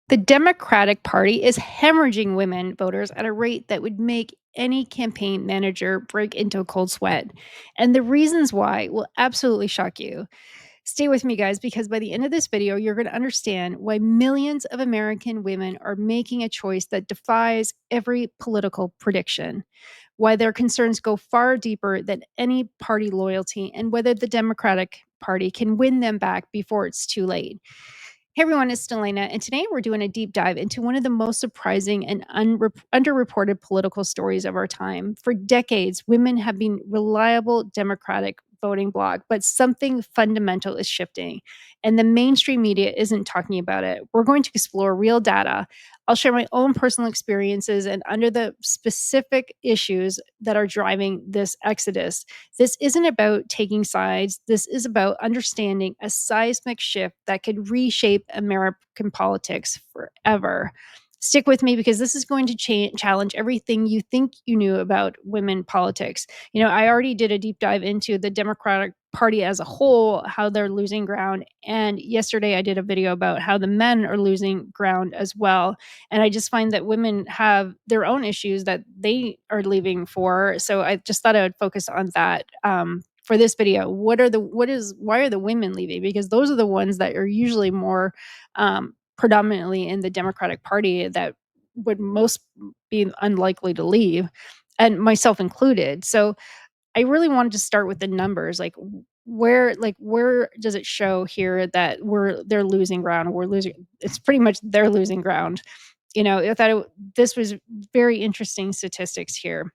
The Democratic Party is hemorrhaging women voters at a rate that would make any campaign manager break into a cold sweat. And the reasons why will absolutely shock you. Stay with me, guys, because by the end of this video, you're going to understand why millions of American women are making a choice that defies every political prediction, why their concerns go far deeper than any party loyalty, and whether the Democratic Party can win them back before it's too late. Hey everyone, it's Delania, and today we're doing a deep dive into one of the most surprising and underreported political stories of our time. For decades, women have been reliable Democratic voting bloc, but something fundamental is shifting, and the mainstream media isn't talking about it. We're going to explore real data. I'll share my own personal experiences and under the specific issues that are driving this exodus. This isn't about taking sides. This is about understanding a seismic shift that could reshape American politics forever. Stick with me because this is going to challenge everything you think you knew about women politics. I already did a deep dive into the Democratic Party as a whole, how they're losing ground. And yesterday I did a video about how the men are losing ground as well. And I just find that women have their own issues that they are leaving for. So I just thought I would focus on that. For this video, why are the women leaving? Because those are the ones that are usually more predominantly in the Democratic Party that would most be unlikely to leave, and myself included. So I really wanted to start with the numbers, where does it show here that they're losing ground? We're losing. It's pretty much they're losing ground. I thought this was very interesting statistics here.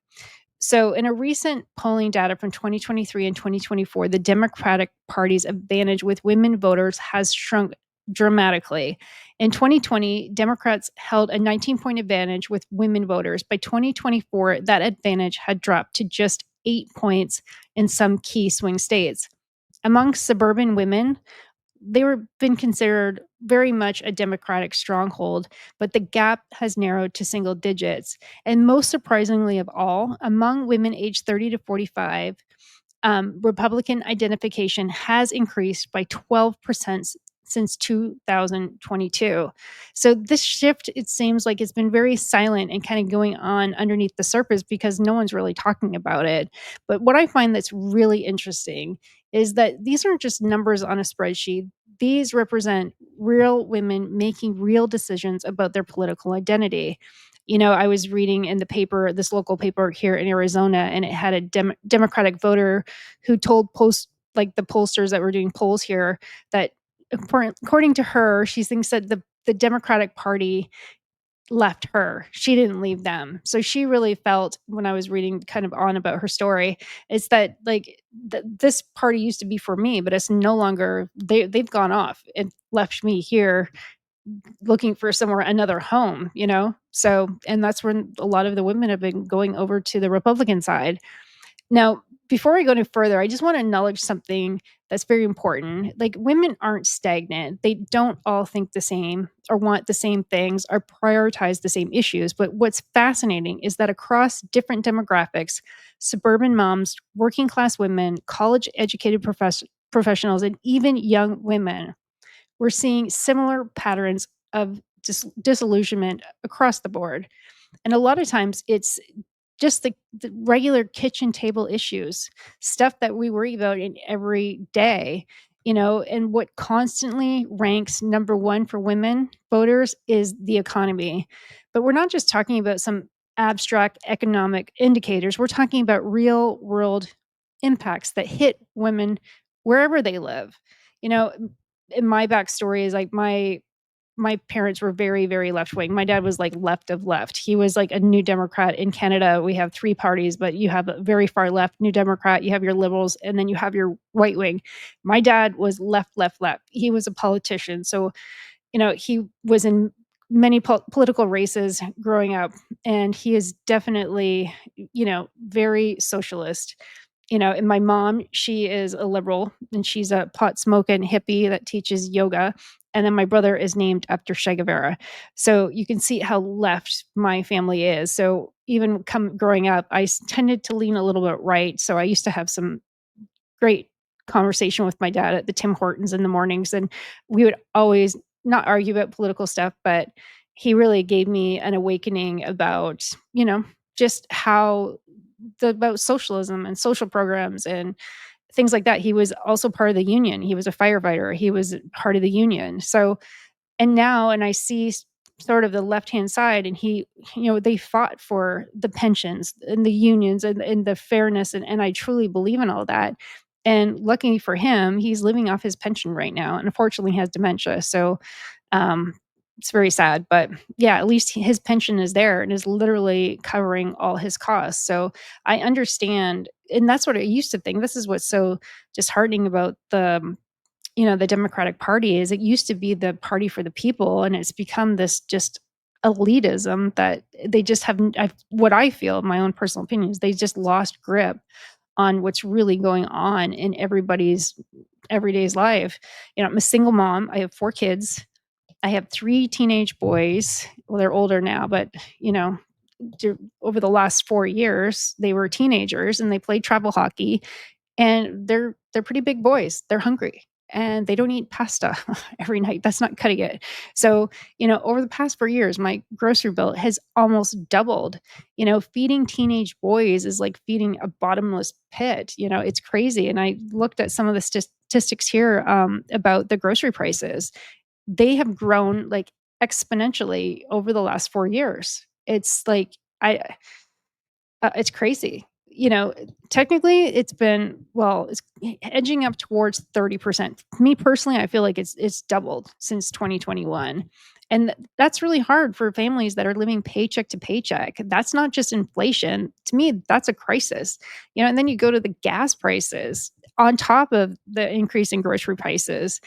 So, in a recent polling data from 2023 and 2024, the Democratic Party's advantage with women voters has shrunk dramatically. In 2020, Democrats held a 19-point advantage with women voters. By 2024, that advantage had dropped to just 8 points in some key swing states. Among suburban women, they were been considered very much a Democratic stronghold, but the gap has narrowed to single digits. And most surprisingly of all, among women aged 30 to 45, Republican identification has increased by 12% since 2022. So this shift, it seems like it's been very silent and kind of going on underneath the surface because no one's really talking about it. But what I find that's really interesting is that these aren't just numbers on a spreadsheet. These represent real women making real decisions about their political identity. I was reading in the paper, this local paper here in Arizona, and it had a Democratic voter who told the pollsters that were doing polls here that according to her, she thinks that the Democratic Party left her. She didn't leave them. So she really felt, when I was reading kind of on about her story, is that this party used to be for me, but it's no longer. They've gone off and left me here looking for somewhere another home. So, and that's when a lot of the women have been going over to the Republican side. Now, before I go any further, I just want to acknowledge something that's very important. Like, women aren't stagnant. They don't all think the same or want the same things or prioritize the same issues. But what's fascinating is that across different demographics, suburban moms, working class women, college educated professionals, and even young women, we're seeing similar patterns of disillusionment across the board. And a lot of times it's just the regular kitchen table issues, stuff that we worry about in every day, and what constantly ranks number one for women voters is the economy. But we're not just talking about some abstract economic indicators. We're talking about real world impacts that hit women wherever they live. You know, in my backstory is like my parents were very, very left wing. My dad was like left of left. He was like a New Democrat. In Canada, we have three parties, but you have a very far left New Democrat, you have your liberals, and then you have your right wing. My dad was left, left, left. He was a politician. So, he was in many political races growing up, and he is definitely, very socialist. And my mom, she is a liberal, and she's a pot smoking hippie that teaches yoga. And then my brother is named after Che Guevara. So you can see how left my family is. So even growing up, I tended to lean a little bit right. So I used to have some great conversation with my dad at the Tim Hortons in the mornings, and we would always not argue about political stuff, but he really gave me an awakening about, just how about socialism and social programs and things like that. He was also part of the union. He was a firefighter. He was part of the union. So, and I see sort of the left-hand side, and they fought for the pensions and the unions and the fairness, and I truly believe in all that. And luckily for him, he's living off his pension right now, and unfortunately has dementia. So, um, it's very sad, but yeah, at least his pension is there and is literally covering all his costs. So I understand, and that's what I used to think. This is what's so disheartening about the Democratic Party is it used to be the party for the people, and it's become this just elitism that they just haven't. What I feel, my own personal opinion, is they just lost grip on what's really going on in everybody's everyday's life. I'm a single mom. I have 4 kids. I have 3 teenage boys. Well, they're older now, but, you know, over the last 4 years, they were teenagers and they played travel hockey, and they're pretty big boys. They're hungry, and they don't eat pasta every night. That's not cutting it. So, over the past 4 years, my grocery bill has almost doubled. Feeding teenage boys is like feeding a bottomless pit. It's crazy. And I looked at some of the statistics here, about the grocery prices. They have grown, like, exponentially over the last 4 years. It's like it's crazy. Technically, it's been well, it's edging up towards 30%. Me personally, I feel like it's doubled since 2021, and that's really hard for families that are living paycheck to paycheck. That's not just inflation. To me, that's a crisis. And then you go to the gas prices on top of the increase in grocery prices.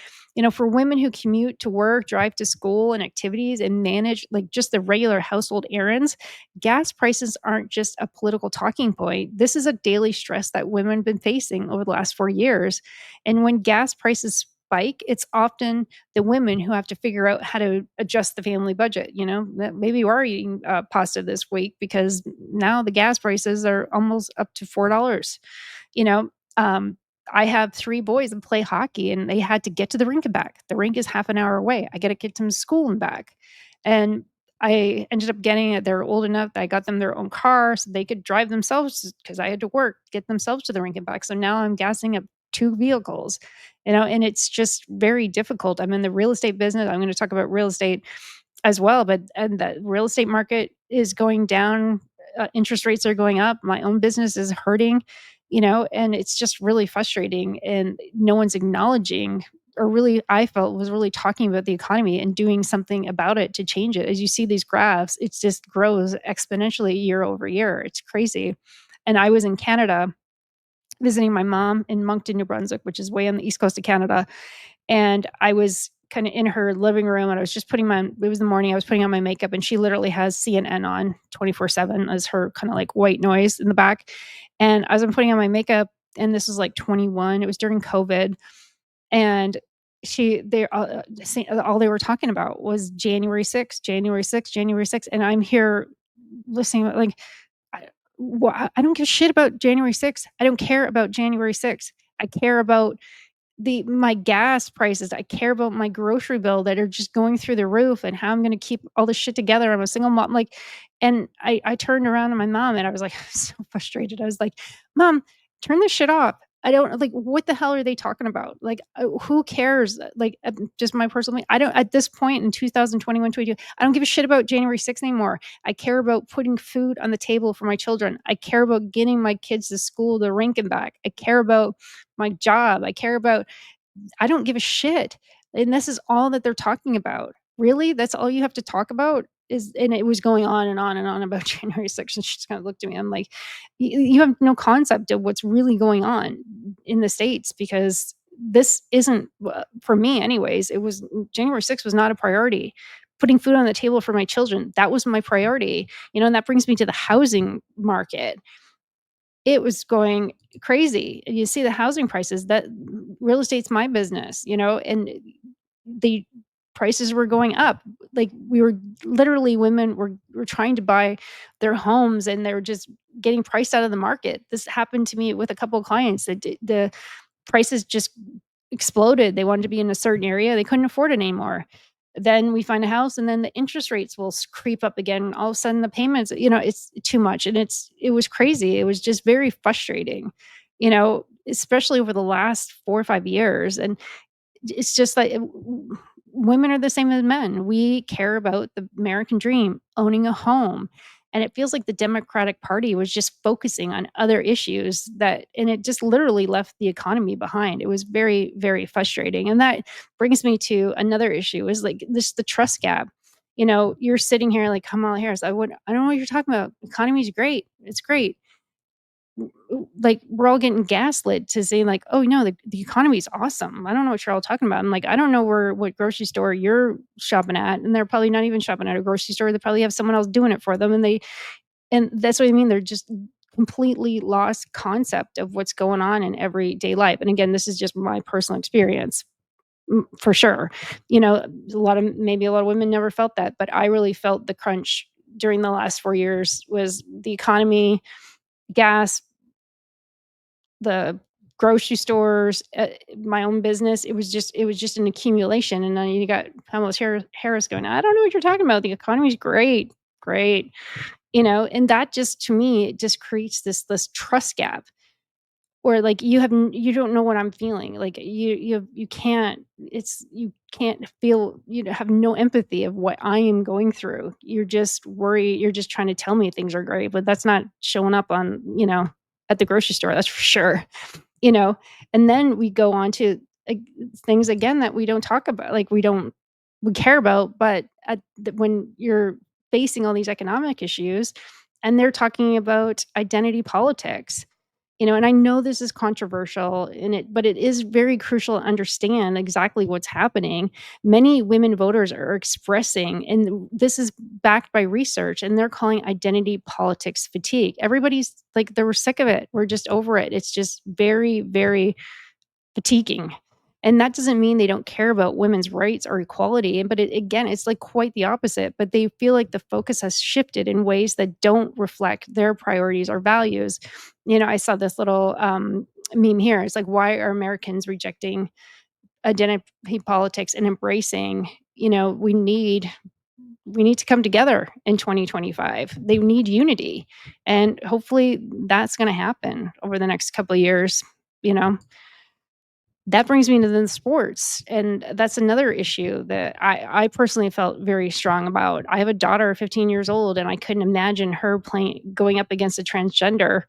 For women who commute to work, drive to school and activities, and manage, like, just the regular household errands, gas prices aren't just a political talking point. This is a daily stress that women have been facing over the last 4 years. And when gas prices spike, it's often the women who have to figure out how to adjust the family budget. That maybe you are eating pasta this week because now the gas prices are almost up to $4. You know, um, I have 3 boys that play hockey, and they had to get to the rink and back. The rink is half an hour away. I gotta get them to school and back. And I ended up getting it. They're old enough that I got them their own car so they could drive themselves because I had to work, get themselves to the rink and back. So now I'm gassing up 2 vehicles, and it's just very difficult. I'm in the real estate business. I'm gonna talk about real estate as well, but and the real estate market is going down, interest rates are going up, my own business is hurting, and it's just really frustrating, and no one's acknowledging, or really, I felt, was really talking about the economy and doing something about it to change it. As you see these graphs, it just grows exponentially year over year. It's crazy. And I was in Canada visiting my mom in Moncton, New Brunswick, which is way on the east coast of Canada, and I was kinda in her living room, and I was just putting my it was the morning, I was putting on my makeup, and she literally has CNN on 24/7 as her kinda, like, white noise in the back, and as I'm putting on my makeup, and this was, like, 21, it was during COVID, and all they were talking about was January 6th, January 6th, January 6th, and I'm here listening, like, I I don't give a shit about January 6th. I don't care about January 6th. I care about the my gas prices. I care about my grocery bill that are just going through the roof, and how I'm gonna keep all this shit together. I'm a single mom, like, and I turned around to my mom, and I was, like, so frustrated. I was like, "Mom, turn this shit off. I don't like, what the hell are they talking about? Like, who cares?" Like, just my personal I don't at this point in 2021, 22, I don't give a shit about January 6th anymore. I care about putting food on the table for my children. I care about getting my kids to school, to rink and back. I care about my job. I care about I don't give a shit. And this is all that they're talking about. Really? That's all you have to talk about? And it was going on and on and on about January 6th. And she just kind of looked at me. I'm like, You have no concept of what's really going on in the States, because this isn't, for me, anyways, January 6th was not a priority. Putting food on the table for my children, that was my priority. And that brings me to the housing market. It was going crazy. And you see the housing prices, that real estate's my business, and the prices were going up. Like, we were literally, women were trying to buy their homes, and they were just getting priced out of the market. This happened to me with a couple of clients that the prices just exploded. They wanted to be in a certain area, they couldn't afford it anymore. Then we find a house, and then the interest rates will creep up again. All of a sudden, the payments, it's too much, and it was crazy. It was just very frustrating, especially over the last 4 or 5 years. And it's just like women are the same as men. We care about the American dream, owning a home. And it feels like the Democratic Party was just focusing on other issues and it just literally left the economy behind. It was very, very frustrating. And that brings me to another issue is like this the trust gap. You're sitting here like Kamala Harris. I don't know what you're talking about. Economy's great. It's great. Like, we're all getting gaslit to say like, "Oh, no, the economy is awesome. I don't know what you're all talking about." I'm like, "I don't know what grocery store you're shopping at, and they're probably not even shopping at a grocery store. They probably have someone else doing it for them, and that's what I mean. They're just completely lost concept of what's going on in everyday life." And again, this is just my personal experience, for sure. A lot of women never felt that, but I really felt the crunch during the last 4 years was the economy, gas, the grocery stores, my own business. It was just an accumulation, and then you got Kamala Harris going, "I don't know what you're talking about. The economy's great, great." And that just to me, it just creates this trust gap where like you don't know what I'm feeling. Like you can't you can't feel have no empathy of what I am going through. You're just worried, you're just trying to tell me things are great, but that's not showing up on, at the grocery store, that's for sure you know? And then we go on to, like, things again that we don't talk about, like, we care about, but when you're facing all these economic issues and they're talking about identity politics, and I know this is controversial but it is very crucial to understand exactly what's happening. Many women voters are expressing, and this is backed by research, and they're calling identity politics fatigue. Everybody's like, they were sick of it. We're just over it. It's just very, very fatiguing. And that doesn't mean they don't care about women's rights or equality, but again, it's like quite the opposite. But they feel like the focus has shifted in ways that don't reflect their priorities or values. I saw this little meme here. It's like, why are Americans rejecting identity politics and embracing? We need to come together in 2025. They need unity, and hopefully that's going to happen over the next couple of years. You know, that brings me to the sports, and that's another issue that I personally felt very strong about. I have a daughter, 15 years old, and I couldn't imagine her going up against a transgender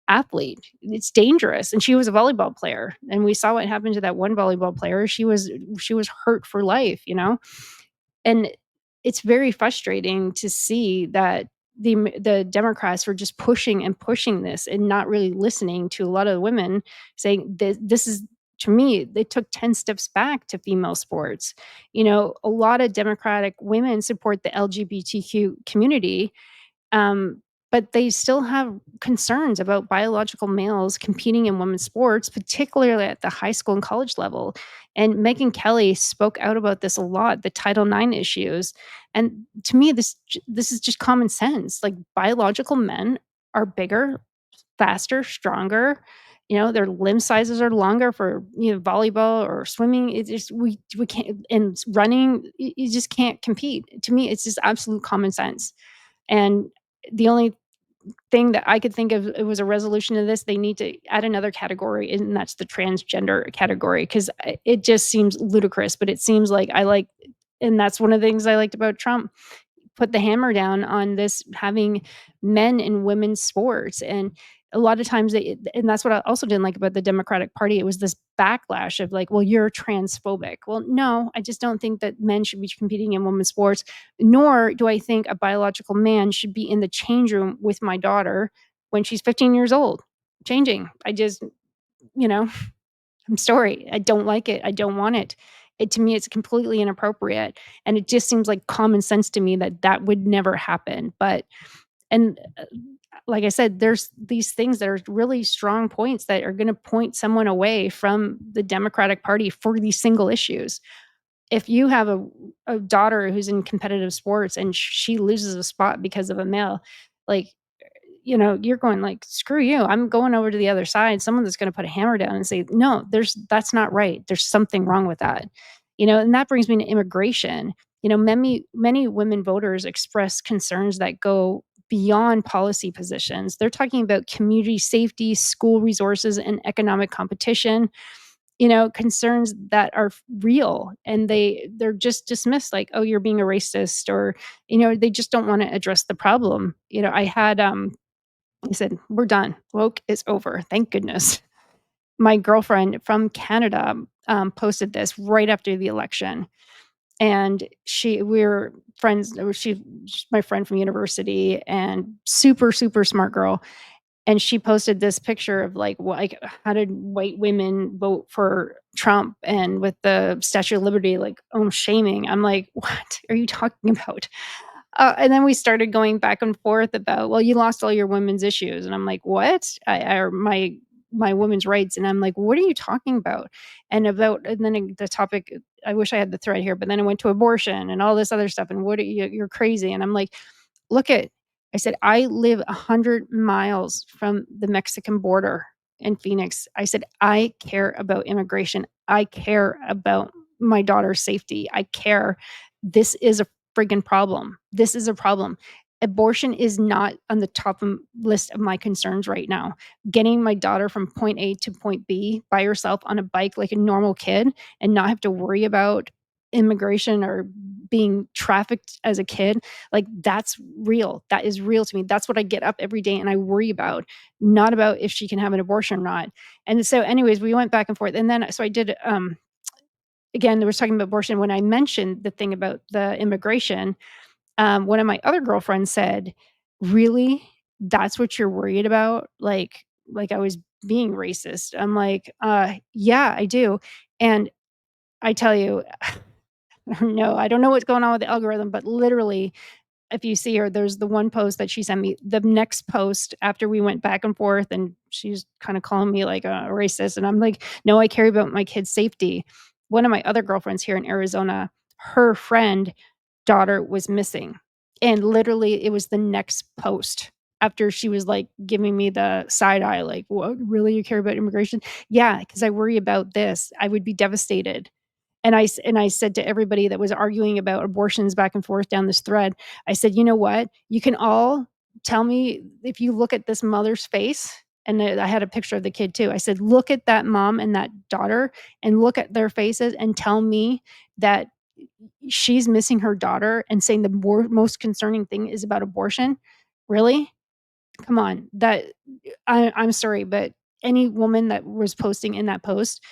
athlete. It's dangerous, and she was a volleyball player, and we saw what happened to that one volleyball player. She was hurt for life, and it's very frustrating to see that the Democrats were just pushing and pushing this and not really listening to a lot of the women saying this is, to me, they took 10 steps back to female sports. A lot of Democratic women support the LGBTQ community, um, but they still have concerns about biological males competing in women's sports, particularly at the high school and college level. And Megyn Kelly spoke out about this a lot, the Title IX issues. And to me, this is just common sense. Like, biological men are bigger, faster, stronger. Their limb sizes are longer for volleyball or swimming. It just we can't, and running. You just can't compete. To me, it's just absolute common sense. And the only thing that I could think of, it was a resolution to this, they need to add another category, and that's the transgender category, 'cause it just seems ludicrous, but it seems like and that's one of the things I liked about Trump. Put the hammer down on this, having men in women's sports. And a lot of times and that's what I also didn't like about the Democratic Party. It was this backlash of like, well, you're transphobic. Well, no, I just don't think that men should be competing in women's sports, nor do I think a biological man should be in the change room with my daughter when she's 15 years old changing. You know, I'm sorry. I don't like it. I don't want it. To me, it's completely inappropriate, and it just seems like common sense to me that that would never happen. But and like I said, there's these things that are really strong points that are going to point someone away from the Democratic Party for these single issues. If you have a daughter who's in competitive sports and she loses a spot because of a male, like, you're going like, "Screw you. I'm going over to the other side." Someone that's gonna put a hammer down and say, "No, that's not right. There's something wrong with that." And that brings me to immigration. Many women voters express concerns that go beyond policy positions. They're talking about community safety, school resources, and economic competition, concerns that are real, and they're just dismissed like, "Oh, you're being a racist," or, they just don't wanna address the problem. I said, "We're done. Woke is over. Thank goodness." My girlfriend from Canada, posted this right after the election, and we're friends, or she's my friend from university and super, super smart girl, and she posted this picture of, like, how did white women vote for Trump, and with the Statue of Liberty, like, "Oh, shaming." I'm like, "What are you talking about?" And then we started going back and forth about, "Well, you lost all your women's issues," and I'm like, "What?" Or my women's rights, and I'm like, "What are you talking about?" And then the topic, I wish I had the thread here, but then it went to abortion and all this other stuff, and what are you're crazy, and I'm like, "Look at," I said, "I live 100 miles from the Mexican border in Phoenix." I said, "I care about immigration. I care about my daughter's safety. I care. This is a friggin' problem. This is a problem." Abortion is not on the top list of my concerns right now. Getting my daughter from point A to point B by herself on a bike like a normal kid and not have to worry about immigration or being trafficked as a kid, like, that's real. That is real to me. That's what I get up every day and I worry about, not about if she can have an abortion or not. And so anyways, we went back and forth, and then so I did, again, there was talking about abortion. When I mentioned the thing about the immigration, one of my other girlfriends said, "Really? That's what you're worried about?" Like I was being racist. I'm like, yeah, I do." And I tell you, I don't know what's going on with the algorithm, but literally, if you see her, there's the one post that she sent me. The next post after we went back and forth, and she's kinda calling me like a racist, and I'm like, "No, I care about my kids' safety." One of my other girlfriends here in Arizona, her friend daughter was missing, and literally it was the next post after she was, like, giving me the side eye, like, "What, really, you care about immigration?" "Yeah, because I worry about this. I would be devastated." And I said to everybody that was arguing about abortions back and forth down this thread, I said, "You know what? You can all tell me if you look at this mother's face," and I had a picture of the kid too. I said, "Look at that mom and that daughter and look at their faces and tell me that she's missing her daughter and saying the most concerning thing is about abortion? Really? Come on." I'm sorry, but any woman that was posting in that post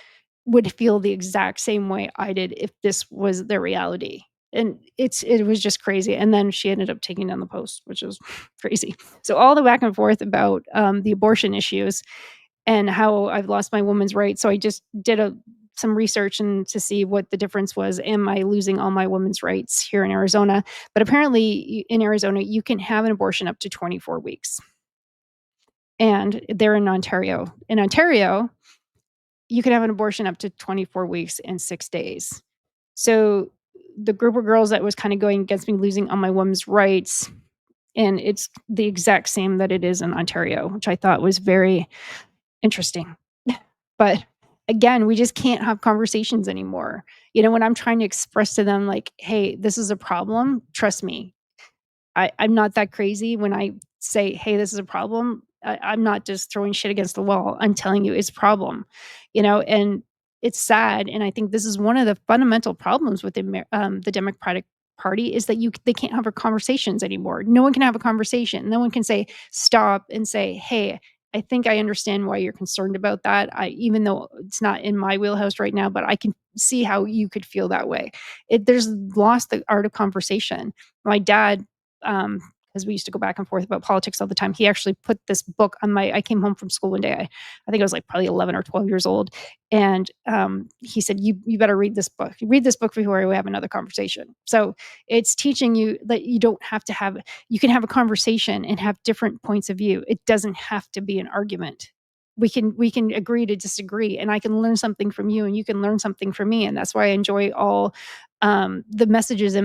would feel the exact same way I did if this was their reality. And it was just crazy, and then she ended up taking down the post, which was crazy. So all the back and forth about, the abortion issues and how I've lost my woman's rights. So I just did some research and to see what the difference was. Am I losing all my women's rights here in Arizona? But apparently, in Arizona, you can have an abortion up to 24 weeks, and they're in Ontario. In Ontario, you can have an abortion up to 24 weeks and 6 days. So, the group of girls that was kinda going against me losing all my women's rights, and it's the exact same that it is in Ontario, which I thought was very interesting. But, again, we just can't have conversations anymore. When I'm trying to express to them, like, "Hey, this is a problem, trust me, I'm not that crazy when I say, 'Hey, this is a problem.' I'm not just throwing shit against the wall. I'm telling you it's a problem." And it's sad, and I think this is one of the fundamental problems with the Democratic Party is that they can't have a conversations anymore. No one can have a conversation. No one can say, "Stop," and say, "Hey, I think I understand why you're concerned about that. Even though it's not in my wheelhouse right now, but I can see how you could feel that way." There's lost the art of conversation. My dad, because we used to go back and forth about politics all the time. He actually put this book on my I came home from school one day. I think I was like probably 11 or 12 years old. And he said, you better read this book. Read this book before we have another conversation. So it's teaching you that you don't have to have, you can have a conversation and have different points of view. It doesn't have to be an argument. We can agree to disagree, and I can learn something from you and you can learn something from me. And that's why I enjoy all the messages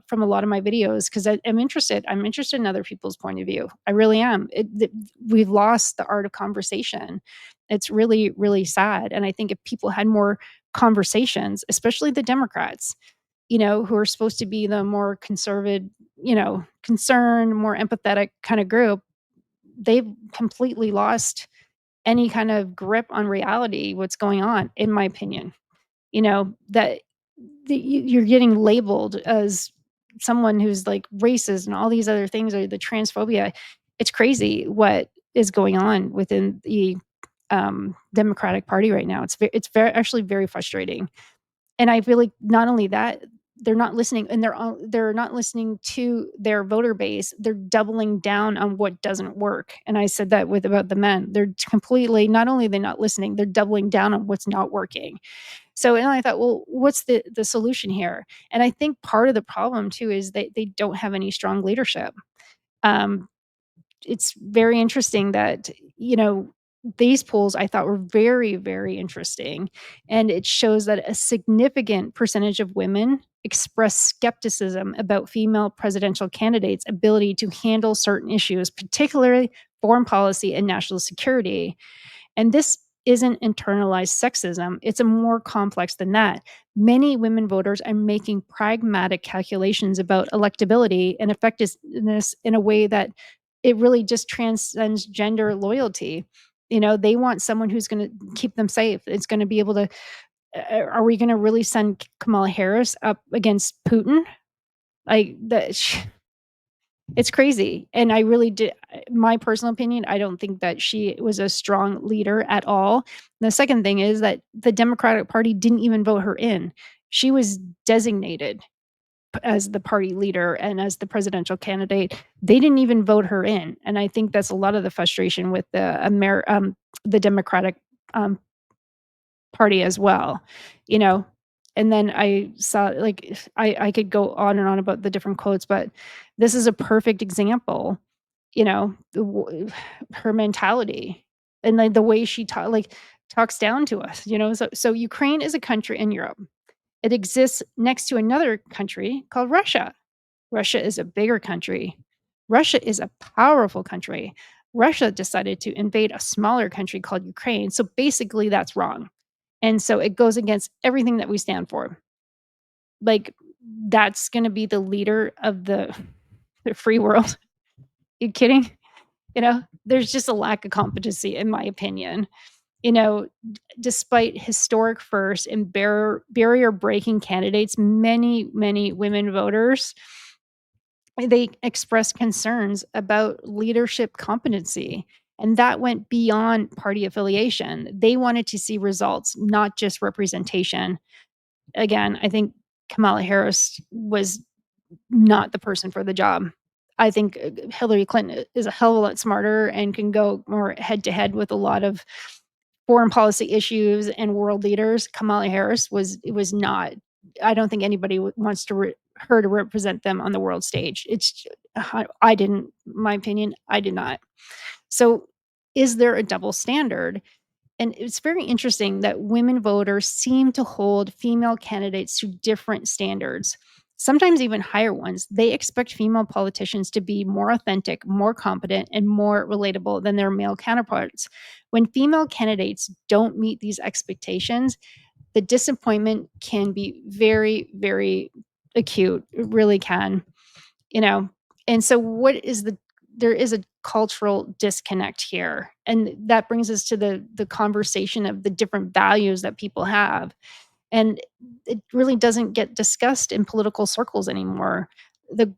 from a lot of my videos, because I'm interested. I'm interested in other people's point of view. I really am. We've lost the art of conversation. It's really, really sad. And I think if people had more conversations, especially the Democrats, who are supposed to be the more conservative, concerned, more empathetic kind of group, they've completely lost any kind of grip on reality, what's going on, in my opinion. That you're getting labeled as someone who's like racist and all these other things, or the transphobia. It's crazy what is going on within the Democratic Party right now. It's very actually very frustrating. And I feel like not only that, they're not listening, and they're not listening to their voter base. They're doubling down on what doesn't work. And I said that with about the men. They're completely not only are they not listening, they're doubling down on what's not working. So, and I thought, well, what's the solution here? And I think part of the problem too is they don't have any strong leadership. Um, it's very interesting that, these polls I thought were very, very interesting. And it shows that a significant percentage of women express skepticism about female presidential candidates' ability to handle certain issues, particularly foreign policy and national security. And this isn't internalized sexism, it's a more complex than that. Many women voters are making pragmatic calculations about electability and effectiveness in a way that it really just transcends gender loyalty. They want someone who's going to keep them safe. It's going to be able to. Are we going to really send Kamala Harris up against Putin? Like that, it's crazy. And I really did my personal opinion, I don't think that she was a strong leader at all. And the second thing is that the Democratic Party didn't even vote her in. She was designated as the party leader and as the presidential candidate. They didn't even vote her in. And I think that's a lot of the frustration with the Democratic um, party as well, you know? And then I saw like I could go on and on about the different quotes, but this is a perfect example, her mentality and like the way she talks down to us, So Ukraine is a country in Europe. It exists next to another country called Russia. Russia is a bigger country. Russia is a powerful country. Russia decided to invade a smaller country called Ukraine. So basically, that's wrong. And so it goes against everything that we stand for. Like, that's going to be the leader of the free world. You kidding? There's just a lack of competency, in my opinion. Despite historic first and barrier breaking candidates, many women voters they expressed concerns about leadership competency. And that went beyond party affiliation. They wanted to see results, not just representation. Again, I think Kamala Harris was not the person for the job. I think Hillary Clinton is a hell of a lot smarter and can go more head to head with a lot of foreign policy issues and world leaders. Kamala Harris was not. I don't think anybody wants her to represent them on the world stage. I didn't. My opinion, I did not. So, is there a double standard? And it's very interesting that women voters seem to hold female candidates to different standards, sometimes even higher ones. They expect female politicians to be more authentic, more competent, and more relatable than their male counterparts. When female candidates don't meet these expectations, the disappointment can be very, very acute. It really can, you know. And so, there is a cultural disconnect here, and that brings us to the conversation of the different values that people have, and it really doesn't get discussed in political circles anymore. The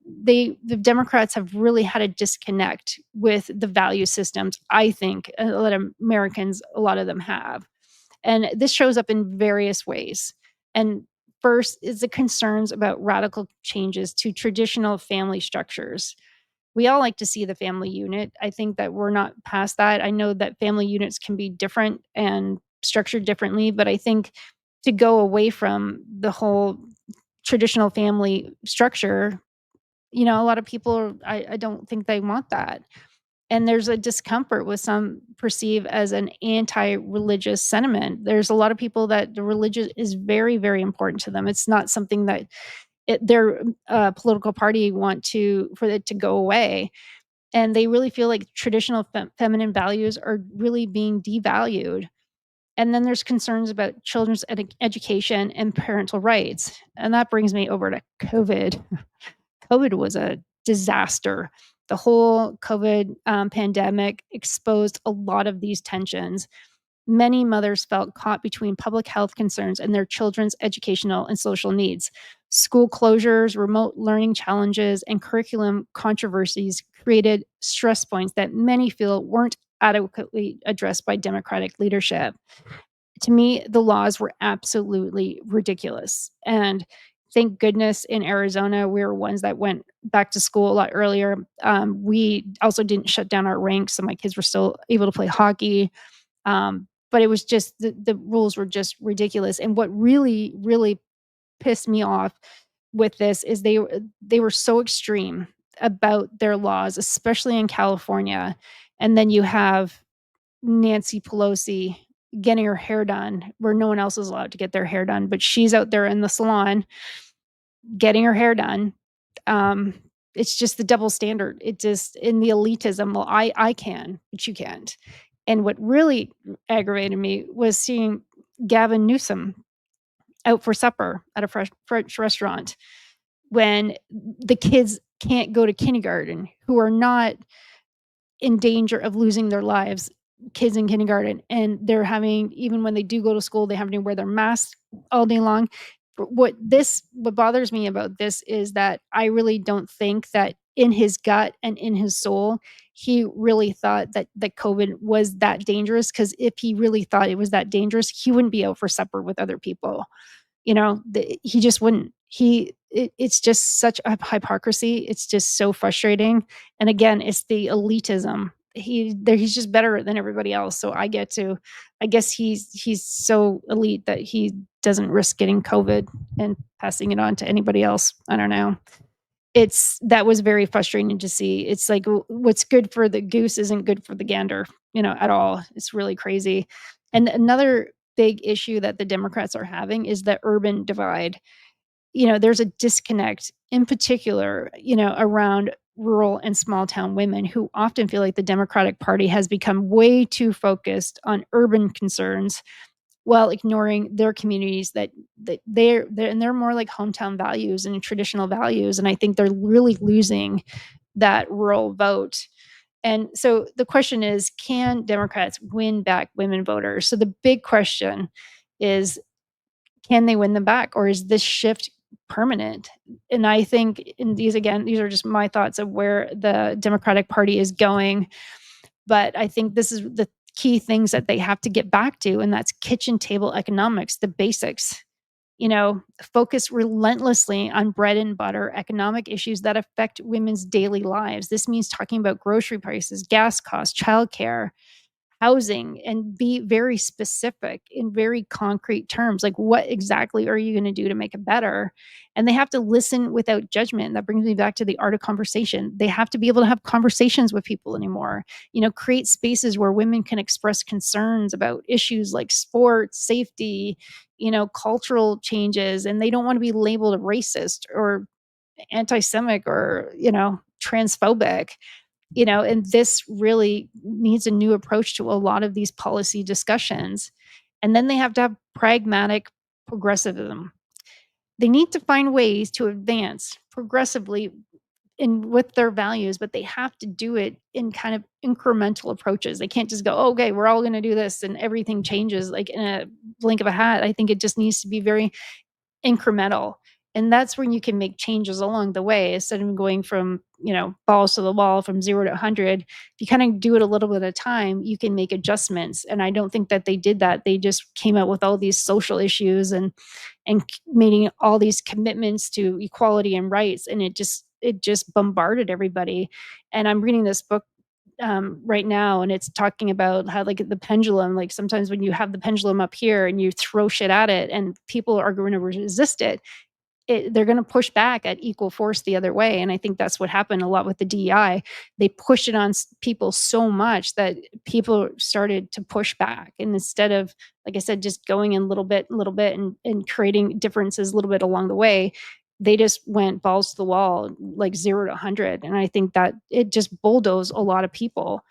Democrats have really had a disconnect with the value systems. I think a lot of them have, and this shows up in various ways. And first is the concerns about radical changes to traditional family structures. We all like to see the family unit. I think that we're not past that. I know that family units can be different and structured differently, but I think to go away from the whole traditional family structure, a lot of people, I don't think they want that. And there's a discomfort with some perceive as an anti-religious sentiment. There's a lot of people that the religion is very, very important to them. It's not something that their political party want for it to go away, and they really feel like traditional feminine values are really being devalued. And then there's concerns about children's education and parental rights. And that brings me over to COVID. COVID was a disaster. The whole COVID pandemic exposed a lot of these tensions. Many mothers felt caught between public health concerns and their children's educational and social needs. School closures, remote learning challenges, and curriculum controversies created stress points that many feel weren't adequately addressed by Democratic leadership. To me, the laws were absolutely ridiculous. And thank goodness in Arizona, we were ones that went back to school a lot earlier. We also didn't shut down our ranks, so my kids were still able to play hockey. But it was just the rules were just ridiculous. And what really, really pissed me off with this is they were so extreme about their laws, especially in California. And then you have Nancy Pelosi getting her hair done where no one else is allowed to get their hair done, but she's out there in the salon getting her hair done. Um, it's just the double standard. It just in the elitism, well, I can, but you can't. And what really aggravated me was seeing Gavin Newsom out for supper at a French restaurant when the kids can't go to kindergarten who are not in danger of losing their lives, kids in kindergarten, and they're having even when they do go to school, they have to wear their masks all day long. But what bothers me about this is that I really don't think that in his gut and in his soul, he really thought that COVID was that dangerous. Because if he really thought it was that dangerous, he wouldn't be out for supper with other people. He just wouldn't. It's just such a hypocrisy. It's just so frustrating. And again, it's the elitism. He's just better than everybody else. So I guess he's so elite that he doesn't risk getting COVID and passing it on to anybody else. I don't know. That was very frustrating to see. It's like what's good for the goose isn't good for the gander, at all. It's really crazy. And another big issue that the Democrats are having is the urban divide. There's a disconnect in particular, around rural and small town women who often feel like the Democratic Party has become way too focused on urban concerns while ignoring their communities that they're more like hometown values and traditional values. And I think they're really losing that rural vote. And so the question is, can Democrats win back women voters? So the big question is, can they win them back, or is this shift permanent? And I think these are just my thoughts of where the Democratic Party is going. But I think this is the key things that they have to get back to, and that's kitchen table economics, the basics. Focus relentlessly on bread and butter economic issues that affect women's daily lives. This means talking about grocery prices, gas costs, childcare, housing, and be very specific in very concrete terms. Like, what exactly are you going to do to make it better? And they have to listen without judgment. That brings me back to the art of conversation. They have to be able to have conversations with people anymore. Create spaces where women can express concerns about issues like sports, safety, cultural changes, and they don't want to be labeled a racist or anti-Semitic or, transphobic. And this really needs a new approach to a lot of these policy discussions. And then they have to have pragmatic progressivism. They need to find ways to advance progressively in with their values, but they have to do it in kind of incremental approaches. They can't just go, "Oh, okay, we're all going to do this and everything changes like in a blink of a hat." I think it just needs to be very incremental. And that's when you can make changes along the way instead of going from, balls to the wall from 0 to 100. If you kind of do it a little bit at a time, you can make adjustments. And I don't think that they did that. They just came out with all these social issues and making all these commitments to equality and rights. And it just bombarded everybody. And I'm reading this book right now, and it's talking about how like the pendulum, like sometimes when you have the pendulum up here and you throw shit at it and people are going to resist they're going to push back at equal force the other way. And I think that's what happened a lot with the DEI. They pushed it on people so much that people started to push back. And instead of, like I said, just going in a little bit and creating differences a little bit along the way, they just went balls to the wall, like 0 to 100. And I think that it just bulldozed a lot of people.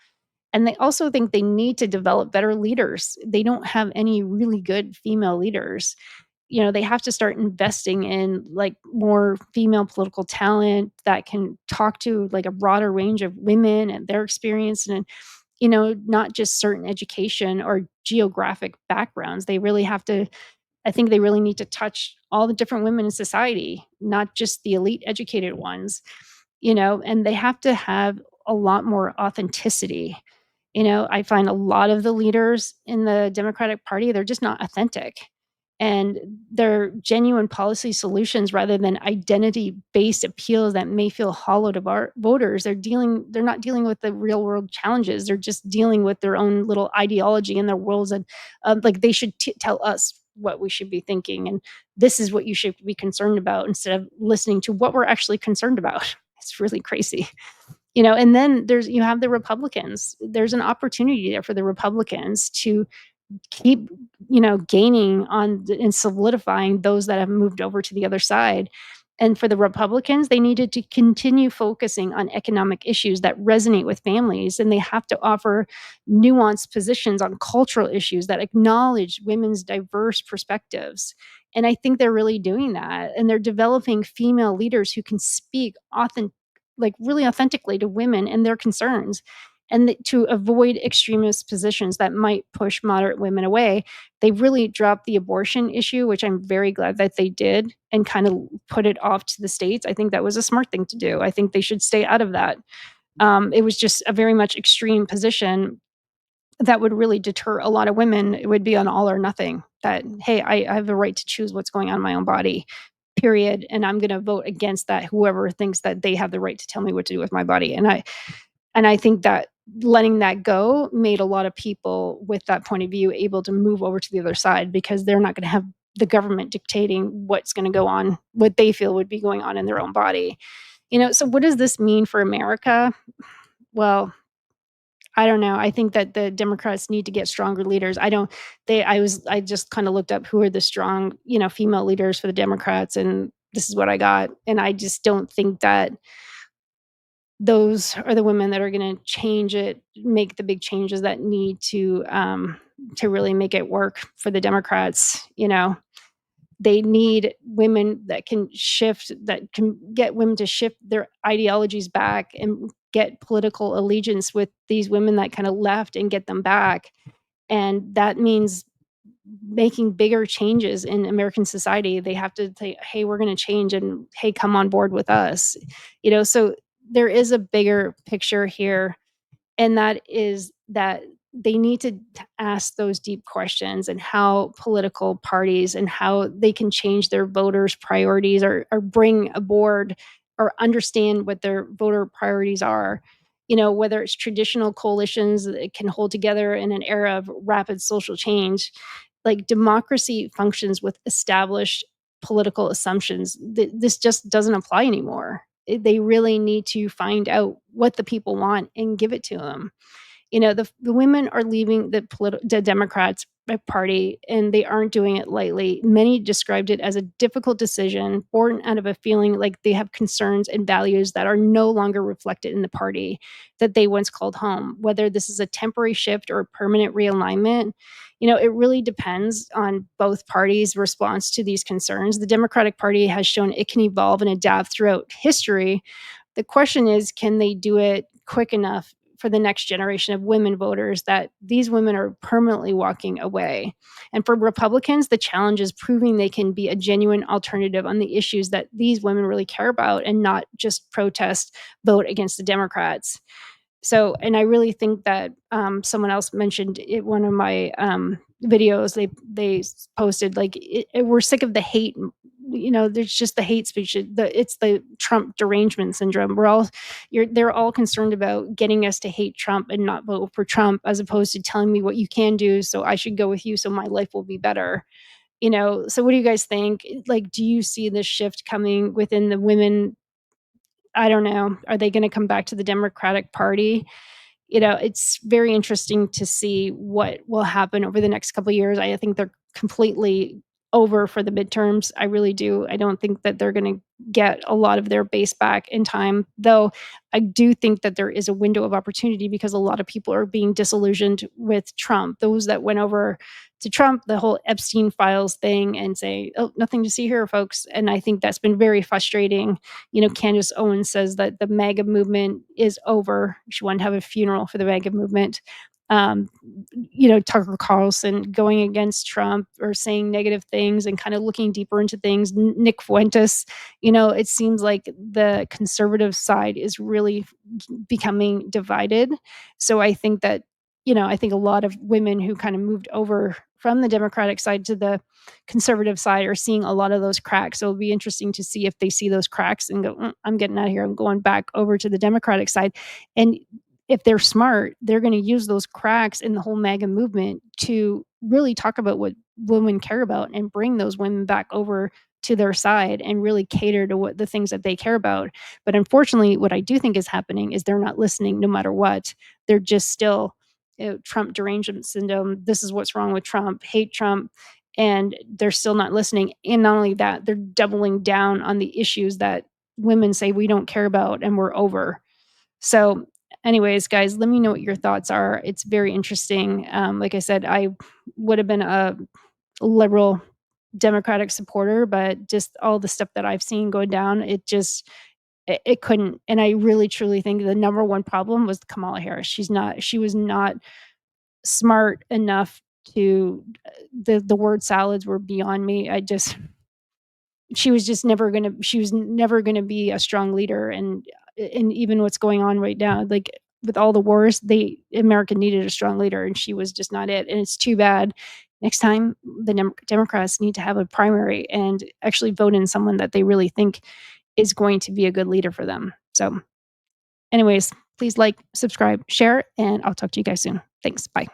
And they also think they need to develop better leaders. They don't have any really good female leaders. They have to start investing in, like, more female political talent that can talk to, like, a broader range of women and their experience, and not just certain education or geographic backgrounds. They really have to I think they really need to touch all the different women in society, not just the elite educated ones, and they have to have a lot more authenticity. I find a lot of the leaders in the Democratic Party, they're just not authentic. And they're genuine policy solutions rather than identity-based appeals that may feel hollow to voters. They're not dealing with the real world challenges. They're just dealing with their own little ideology in their worlds, and like, they should tell us what we should be thinking, and this is what you should be concerned about, instead of listening to what we're actually concerned about. It's really crazy. And then you have the Republicans. There's an opportunity there for the Republicans to keep, gaining and solidifying those that have moved over to the other side. And for the Republicans, they needed to continue focusing on economic issues that resonate with families, and they have to offer nuanced positions on cultural issues that acknowledge women's diverse perspectives. And I think they're really doing that, and they're developing female leaders who can speak really authentically to women and their concerns, and to avoid extremist positions that might push moderate women away. They really dropped the abortion issue, which I'm very glad that they did, and kind of put it off to the states. I think that was a smart thing to do. I think they should stay out of that. It was just a very much extreme position that would really deter a lot of women. It would be an all or nothing, that, hey, I have the right to choose what's going on in my own body, period. And I'm going to vote against that, whoever thinks that they have the right to tell me what to do with my body. And I think that letting that go made a lot of people with that point of view able to move over to the other side, because they're not gonna have the government dictating what's gonna go on, what they feel would be going on in their own body. So what does this mean for America? Well, I don't know. I think that the Democrats need to get stronger leaders. I just kinda looked up who are the strong, female leaders for the Democrats, and this is what I got. And I just don't think that those are the women that are gonna make the big changes that need to really make it work for the Democrats. They need women that can get women to shift their ideologies back and get political allegiance with these women that kinda left, and get them back. And that means making bigger changes in American society. They have to say, "Hey, we're gonna change, and hey, come on board with us." So there is a bigger picture here, and that is that they need to ask those deep questions, and how political parties and how they can change their voters' priorities, or bring aboard or understand what their voter priorities are. Whether it's traditional coalitions that can hold together in an era of rapid social change. Like, democracy functions with established political assumptions. This just doesn't apply anymore. They really need to find out what the people want and give it to them. The women are leaving the Democrats party, and they aren't doing it lightly. Many described it as a difficult decision born out of a feeling like they have concerns and values that are no longer reflected in the party that they once called home. Whether this is a temporary shift or a permanent realignment, it really depends on both parties' response to these concerns. The Democratic Party has shown it can evolve and adapt throughout history. The question is, can they do it quick enough for the next generation of women voters, that these women are permanently walking away? And for Republicans, the challenge is proving they can be a genuine alternative on the issues that these women really care about, and not just vote against the Democrats. So, and I really think that someone else mentioned it. One of my videos, they posted, like, we're sick of the hate. There's just the hate speech. It's the Trump derangement syndrome. They're all concerned about getting us to hate Trump and not vote for Trump, as opposed to telling me what you can do, so I should go with you, so my life will be better. So what do you guys think? Like, do you see this shift coming within the women? I don't know. Are they going to come back to the Democratic Party? It's very interesting to see what will happen over the next couple of years. I think they're completely over for the midterms. I really do. I don't think that they're gonna get a lot of their base back in time, though I do think that there is a window of opportunity because a lot of people are being disillusioned with Trump. Those that went over to Trump, the whole Epstein files thing, and say, "Oh, nothing to see here, folks." And I think that's been very frustrating. Candace Owens says that the MAGA movement is over. She wanted to have a funeral for the MAGA movement. Um, Tucker Carlson going against Trump or saying negative things and kind of looking deeper into things. Nick Fuentes, it seems like the conservative side is really becoming divided. So I think that, I think a lot of women who kind of moved over from the Democratic side to the conservative side are seeing a lot of those cracks. So it'll be interesting to see if they see those cracks and go, I'm getting out of here. I'm going back over to the Democratic side. And if they're smart, they're going to use those cracks in the whole MAGA movement to really talk about what women care about and bring those women back over to their side and really cater to what the things that they care about. But unfortunately, what I do think is happening is they're not listening no matter what. They're just still Trump derangement syndrome. This is what's wrong with Trump, hate Trump. And they're still not listening. And not only that, they're doubling down on the issues that women say we don't care about and we're over. So, anyways, guys, let me know what your thoughts are. It's very interesting. Like I said, I would have been a liberal Democratic supporter, but just all the stuff that I've seen go down, it couldn't. And I really truly think the number one problem was Kamala Harris. She was not smart enough to the word salads were beyond me. She was never gonna be a strong leader. And even what's going on right now, like with all the wars, America needed a strong leader and she was just not it. And it's too bad. Next time the Democrats need to have a primary and actually vote in someone that they really think is going to be a good leader for them. So anyways, please like, subscribe, share, and I'll talk to you guys soon. Thanks. Bye.